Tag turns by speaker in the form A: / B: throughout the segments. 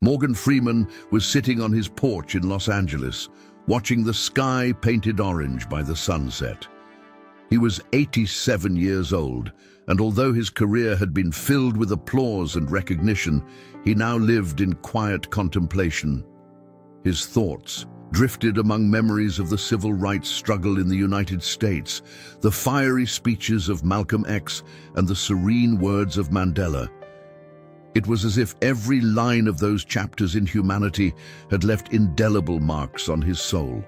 A: Morgan Freeman was sitting on his porch in Los Angeles, watching the sky painted orange by the sunset. He was 87 years old, and although his career had been filled with applause and recognition, he now lived in quiet contemplation. His thoughts drifted among memories of the civil rights struggle in the United States, the fiery speeches of Malcolm X, and the serene words of Mandela. It was as if every line of those chapters in humanity had left indelible marks on his soul.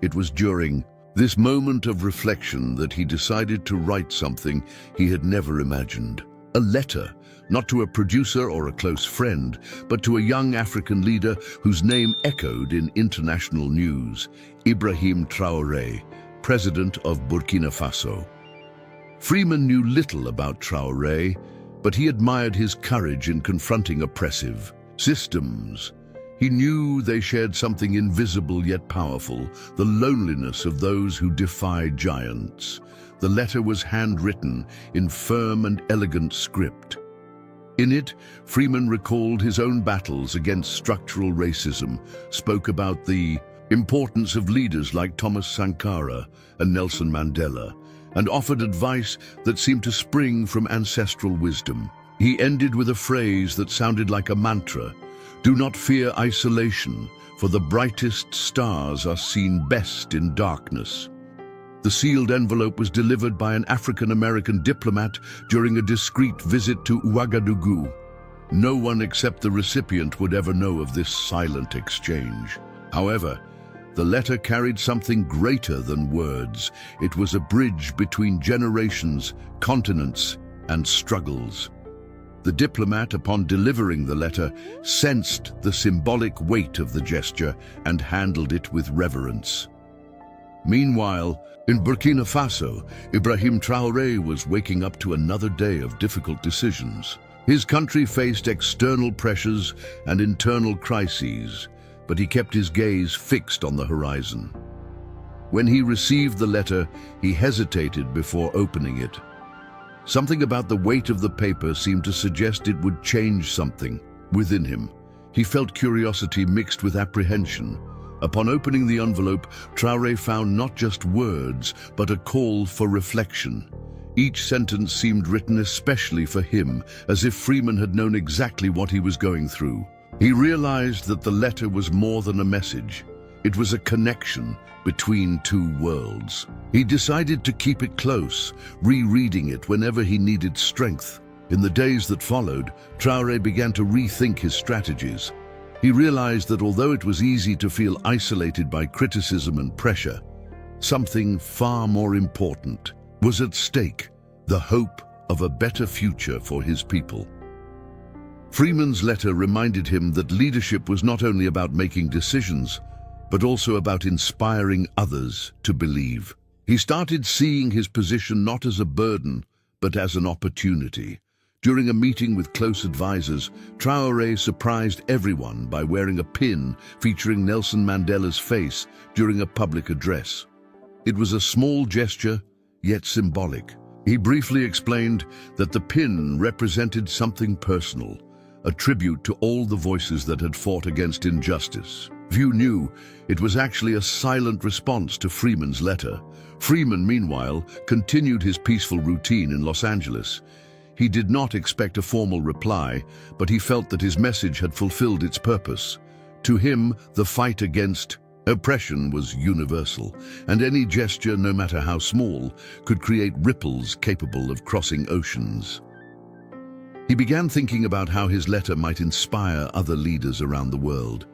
A: It was during this moment of reflection that he decided to write something he had never imagined. A letter, not to a producer or a close friend, but to a young African leader whose name echoed in international news, Ibrahim Traoré, president of Burkina Faso. Freeman knew little about Traoré, but he admired his courage in confronting oppressive systems. He knew they shared something invisible yet powerful, the loneliness of those who defy giants. The letter was handwritten in firm and elegant script. In it, Freeman recalled his own battles against structural racism, spoke about the importance of leaders like Thomas Sankara and Nelson Mandela, and offered advice that seemed to spring from ancestral wisdom. He ended with a phrase that sounded like a mantra: "Do not fear isolation, for the brightest stars are seen best in darkness." The sealed envelope was delivered by an African-American diplomat during a discreet visit to Ouagadougou. No one except the recipient would ever know of this silent exchange. However, the letter carried something greater than words. It was a bridge between generations, continents, and struggles. The diplomat, upon delivering the letter, sensed the symbolic weight of the gesture and handled it with reverence. Meanwhile, in Burkina Faso, Ibrahim Traoré was waking up to another day of difficult decisions. His country faced external pressures and internal crises, but he kept his gaze fixed on the horizon. When he received the letter, he hesitated before opening it. Something about the weight of the paper seemed to suggest it would change something within him. He felt curiosity mixed with apprehension. Upon opening the envelope, Traoré found not just words, but a call for reflection. Each sentence seemed written especially for him, as if Freeman had known exactly what he was going through. He realized that the letter was more than a message. It was a connection between two worlds. He decided to keep it close, rereading it whenever he needed strength. In the days that followed, Traoré began to rethink his strategies. He realized that although it was easy to feel isolated by criticism and pressure, something far more important was at stake: the hope of a better future for his people. Freeman's letter reminded him that leadership was not only about making decisions, but also about inspiring others to believe. He started seeing his position not as a burden, but as an opportunity. During a meeting with close advisors, Traoré surprised everyone by wearing a pin featuring Nelson Mandela's face during a public address. It was a small gesture, yet symbolic. He briefly explained that the pin represented something personal, a tribute to all the voices that had fought against injustice. Few knew it was actually a silent response to Freeman's letter. Freeman, meanwhile, continued his peaceful routine in Los Angeles. He did not expect a formal reply, but he felt that his message had fulfilled its purpose. To him, the fight against oppression was universal, and any gesture, no matter how small, could create ripples capable of crossing oceans. He began thinking about how his letter might inspire other leaders around the world.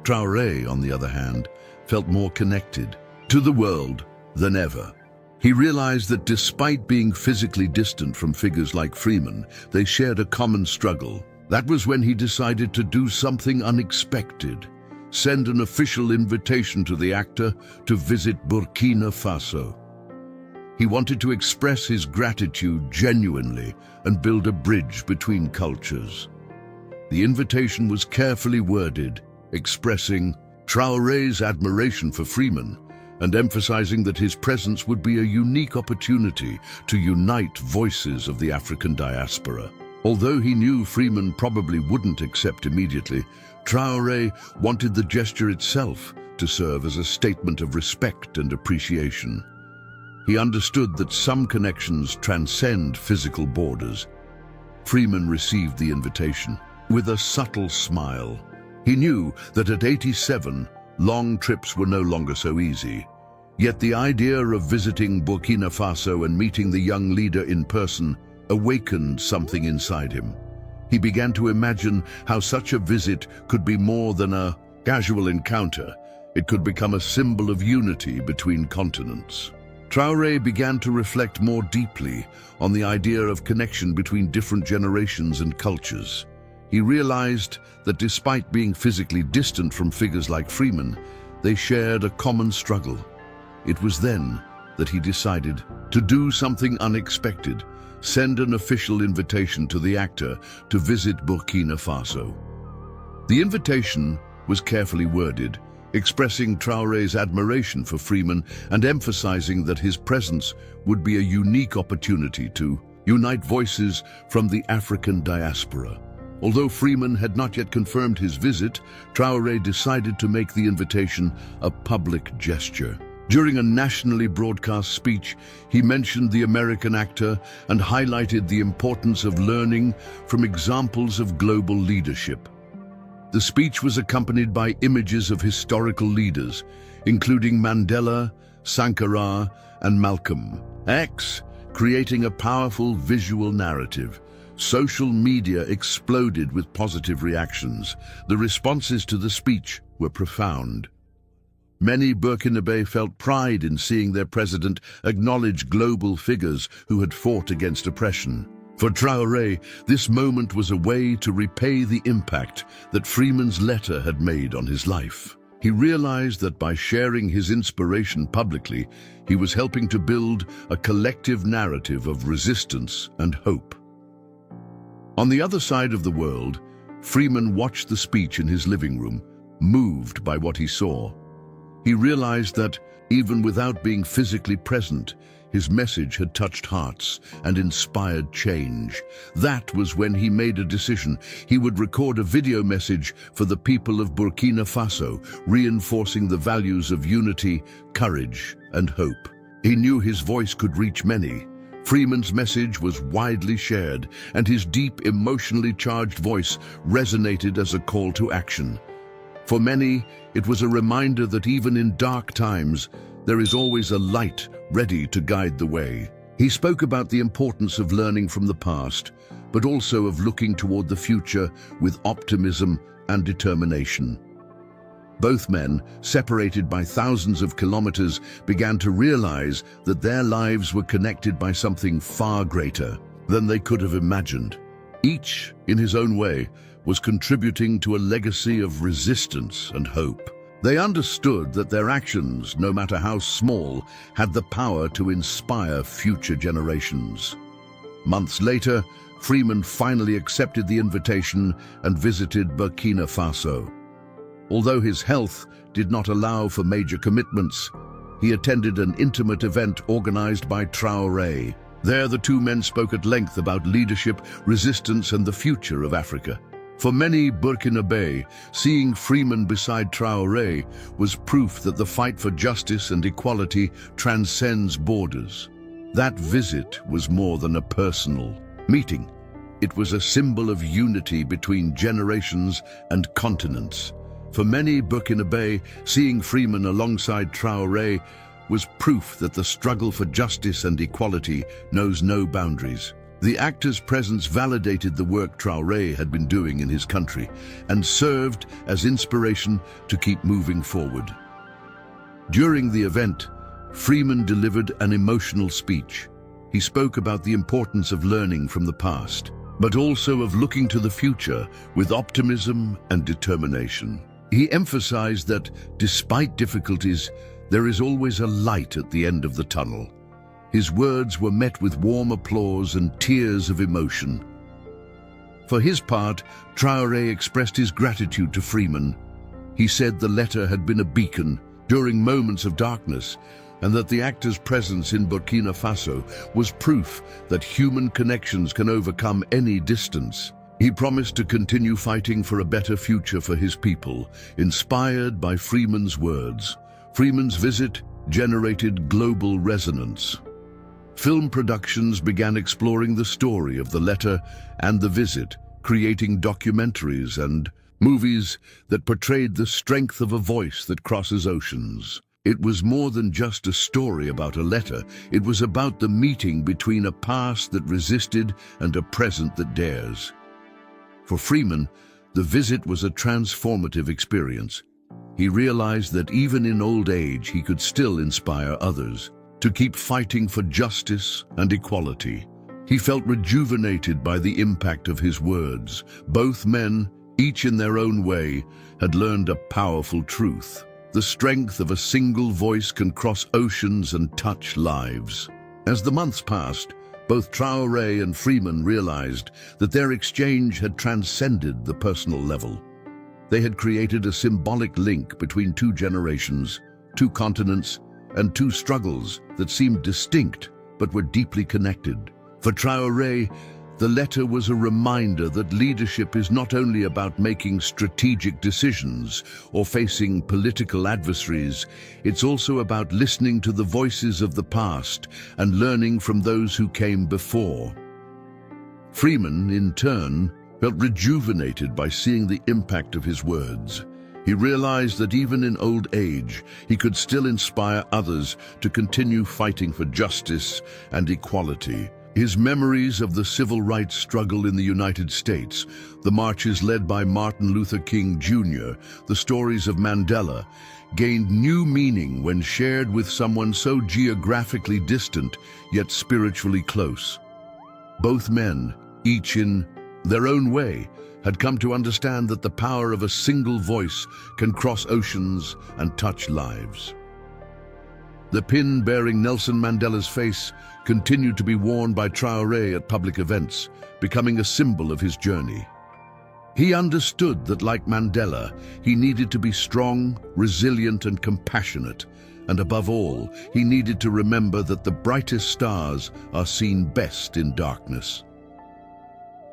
A: Traoré, on the other hand, felt more connected to the world than ever. He realized that despite being physically distant from figures like Freeman, they shared a common struggle. That was when he decided to do something unexpected: send an official invitation to the actor to visit Burkina Faso. He wanted to express his gratitude genuinely and build a bridge between cultures. The invitation was carefully worded, expressing Traoré's admiration for Freeman and emphasizing that his presence would be a unique opportunity to unite voices of the African diaspora. Although he knew Freeman probably wouldn't accept immediately, Traoré wanted the gesture itself to serve as a statement of respect and appreciation. He understood that some connections transcend physical borders. Freeman received the invitation with a subtle smile. He knew that at 87, long trips were no longer so easy. Yet the idea of visiting Burkina Faso and meeting the young leader in person awakened something inside him. He began to imagine how such a visit could be more than a casual encounter. It could become a symbol of unity between continents. Traoré began to reflect more deeply on the idea of connection between different generations and cultures. He realized that despite being physically distant from figures like Freeman, they shared a common struggle. It was then that he decided to do something unexpected, send an official invitation to the actor to visit Burkina Faso. The invitation was carefully worded, expressing Traoré's admiration for Freeman and emphasizing that his presence would be a unique opportunity to unite voices from the African diaspora. Although Freeman had not yet confirmed his visit, Traoré decided to make the invitation a public gesture. During a nationally broadcast speech, he mentioned the American actor and highlighted the importance of learning from examples of global leadership. The speech was accompanied by images of historical leaders, including Mandela, Sankara, and Malcolm X, creating a powerful visual narrative. Social media exploded with positive reactions. The responses to the speech were profound. Many Burkinabe felt pride in seeing their president acknowledge global figures who had fought against oppression. For Traoré, this moment was a way to repay the impact that Freeman's letter had made on his life. He realized that by sharing his inspiration publicly, he was helping to build a collective narrative of resistance and hope. On the other side of the world, Freeman watched the speech in his living room, moved by what he saw. He realized that, even without being physically present, his message had touched hearts and inspired change. That was when he made a decision. He would record a video message for the people of Burkina Faso, reinforcing the values of unity, courage, and hope. He knew his voice could reach many. Freeman's message was widely shared, and his deep, emotionally charged voice resonated as a call to action. For many, it was a reminder that even in dark times, there is always a light ready to guide the way. He spoke about the importance of learning from the past, but also of looking toward the future with optimism and determination. Both men, separated by thousands of kilometers, began to realize that their lives were connected by something far greater than they could have imagined. Each, in his own way, was contributing to a legacy of resistance and hope. They understood that their actions, no matter how small, had the power to inspire future generations. Months later, Freeman finally accepted the invitation and visited Burkina Faso. Although his health did not allow for major commitments, he attended an intimate event organized by Traoré. There, the two men spoke at length about leadership, resistance, and the future of Africa. For many Burkinabe, seeing Freeman beside Traoré was proof that the fight for justice and equality transcends borders. That visit was more than a personal meeting. It was a symbol of unity between generations and continents. For many Burkinabe, seeing Freeman alongside Traoré was proof that the struggle for justice and equality knows no boundaries. The actor's presence validated the work Traoré had been doing in his country and served as inspiration to keep moving forward. During the event, Freeman delivered an emotional speech. He spoke about the importance of learning from the past, but also of looking to the future with optimism and determination. He emphasized that, despite difficulties, there is always a light at the end of the tunnel. His words were met with warm applause and tears of emotion. For his part, Traoré expressed his gratitude to Freeman. He said the letter had been a beacon. During moments of darkness, and that the actor's presence in Burkina Faso was proof that human connections can overcome any distance. He promised to continue fighting for a better future for his people, inspired by Freeman's words. Freeman's visit generated global resonance. Film productions began exploring the story of the letter and the visit, creating documentaries and movies that portrayed the strength of a voice that crosses oceans. It was more than just a story about a letter. It was about the meeting between a past that resisted and a present that dares. For Freeman, the visit was a transformative experience. He realized that even in old age, he could still inspire others to keep fighting for justice and equality. He felt rejuvenated by the impact of his words. Both men, each in their own way, had learned a powerful truth. The strength of a single voice can cross oceans and touch lives. As the months passed, both Traoré and Freeman realized that their exchange had transcended the personal level. They had created a symbolic link between two generations, two continents, and two struggles that seemed distinct but were deeply connected. For Traoré, the letter was a reminder that leadership is not only about making strategic decisions or facing political adversaries, it's also about listening to the voices of the past and learning from those who came before. Freeman, in turn, felt rejuvenated by seeing the impact of his words. He realized that even in old age, he could still inspire others to continue fighting for justice and equality. His memories of the civil rights struggle in the United States, the marches led by Martin Luther King Jr., the stories of Mandela, gained new meaning when shared with someone so geographically distant yet spiritually close. Both men, each in their own way, had come to understand that the power of a single voice can cross oceans and touch lives. The pin bearing Nelson Mandela's face continued to be worn by Traoré at public events, becoming a symbol of his journey. He understood that, like Mandela, he needed to be strong, resilient, and compassionate, and above all, he needed to remember that the brightest stars are seen best in darkness.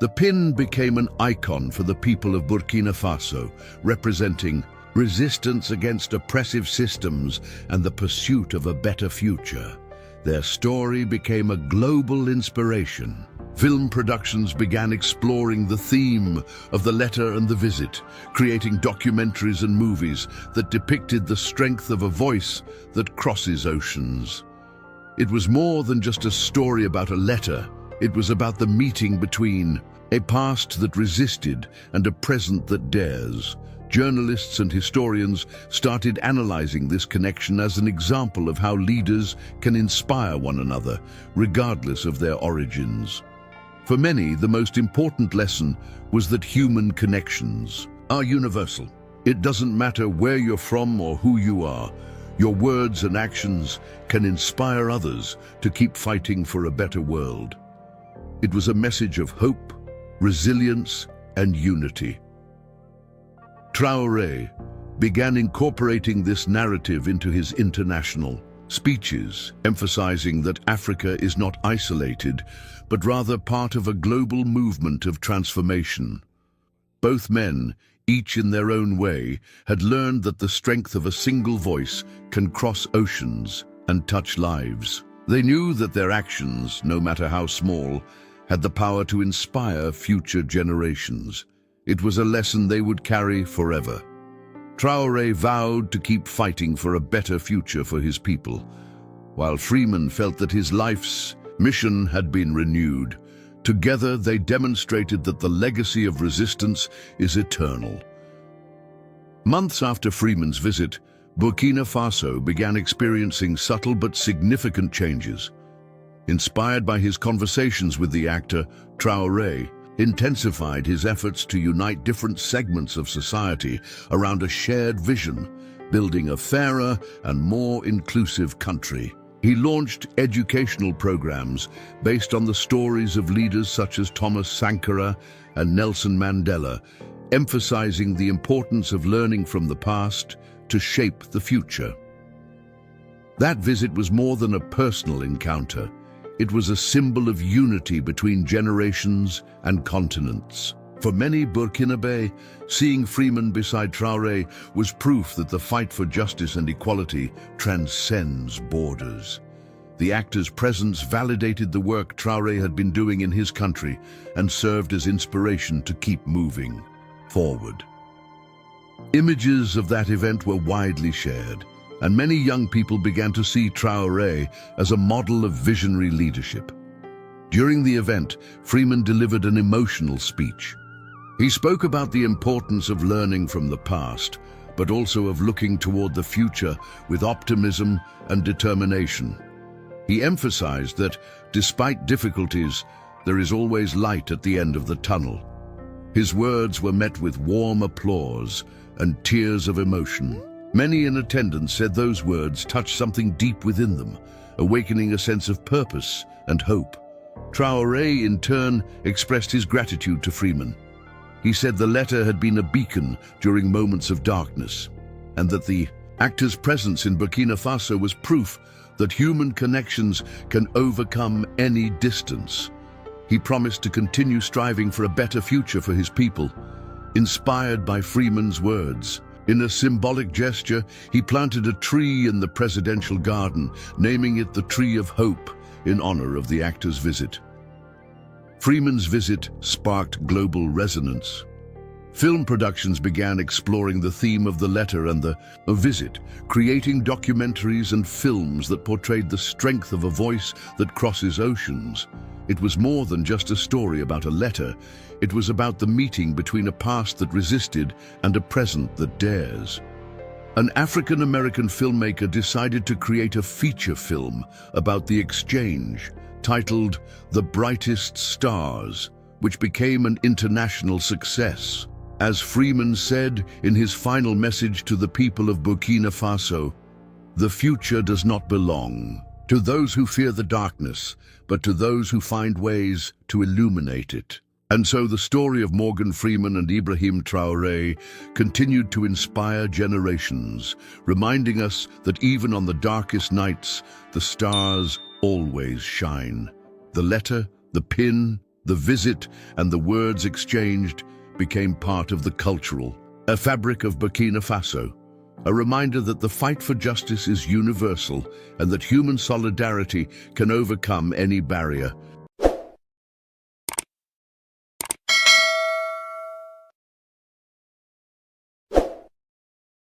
A: The pin became an icon for the people of Burkina Faso, representing resistance against oppressive systems and the pursuit of a better future. Their story became a global inspiration. Film productions began exploring the theme of the letter and the visit, creating documentaries and movies that depicted the strength of a voice that crosses oceans. It was more than just a story about a letter. It was about the meeting between a past that resisted and a present that dares. Journalists and historians started analyzing this connection as an example of how leaders can inspire one another, regardless of their origins. For many, the most important lesson was that human connections are universal. It doesn't matter where you're from or who you are. Your words and actions can inspire others to keep fighting for a better world. It was a message of hope, resilience, and unity. Traoré began incorporating this narrative into his international speeches, emphasizing that Africa is not isolated, but rather part of a global movement of transformation. Both men, each in their own way, had learned that the strength of a single voice can cross oceans and touch lives. They knew that their actions, no matter how small, had the power to inspire future generations. It was a lesson they would carry forever. Traoré vowed to keep fighting for a better future for his people, while Freeman felt that his life's mission had been renewed. Together, they demonstrated that the legacy of resistance is eternal. Months after Freeman's visit, Burkina Faso began experiencing subtle but significant changes. Inspired by his conversations with the actor, Traoré intensified his efforts to unite different segments of society around a shared vision, building a fairer and more inclusive country. He launched educational programs based on the stories of leaders such as Thomas Sankara and Nelson Mandela, emphasizing the importance of learning from the past to shape the future. That visit was more than a personal encounter. It was a symbol of unity between generations and continents. For many Burkinabe, seeing Freeman beside Traoré was proof that the fight for justice and equality transcends borders. The actor's presence validated the work Traoré had been doing in his country and served as inspiration to keep moving forward. Images of that event were widely shared, and many young people began to see Traoré as a model of visionary leadership. During the event, Freeman delivered an emotional speech. He spoke about the importance of learning from the past, but also of looking toward the future with optimism and determination. He emphasized that, despite difficulties, there is always light at the end of the tunnel. His words were met with warm applause and tears of emotion. Many in attendance said those words touched something deep within them, awakening a sense of purpose and hope. Traoré, in turn, expressed his gratitude to Freeman. He said the letter had been a beacon during moments of darkness, and that the actor's presence in Burkina Faso was proof that human connections can overcome any distance. He promised to continue striving for a better future for his people. Inspired by Freeman's words, in a symbolic gesture, he planted a tree in the presidential garden, naming it the Tree of Hope in honor of the actor's visit. Freeman's visit sparked global resonance. Film productions began exploring the theme of the letter and the visit, creating documentaries and films that portrayed the strength of a voice that crosses oceans. It was more than just a story about a letter. It was about the meeting between a past that resisted and a present that dares. An African-American filmmaker decided to create a feature film about the exchange, titled The Brightest Stars, which became an international success. As Freeman said in his final message to the people of Burkina Faso, "The future does not belong to those who fear the darkness, but to those who find ways to illuminate it." And so the story of Morgan Freeman and Ibrahim Traoré continued to inspire generations, reminding us that even on the darkest nights, the stars always shine. The letter, the pin, the visit, and the words exchanged became part of the cultural fabric of Burkina Faso, a reminder that the fight for justice is universal and that human solidarity can overcome any barrier.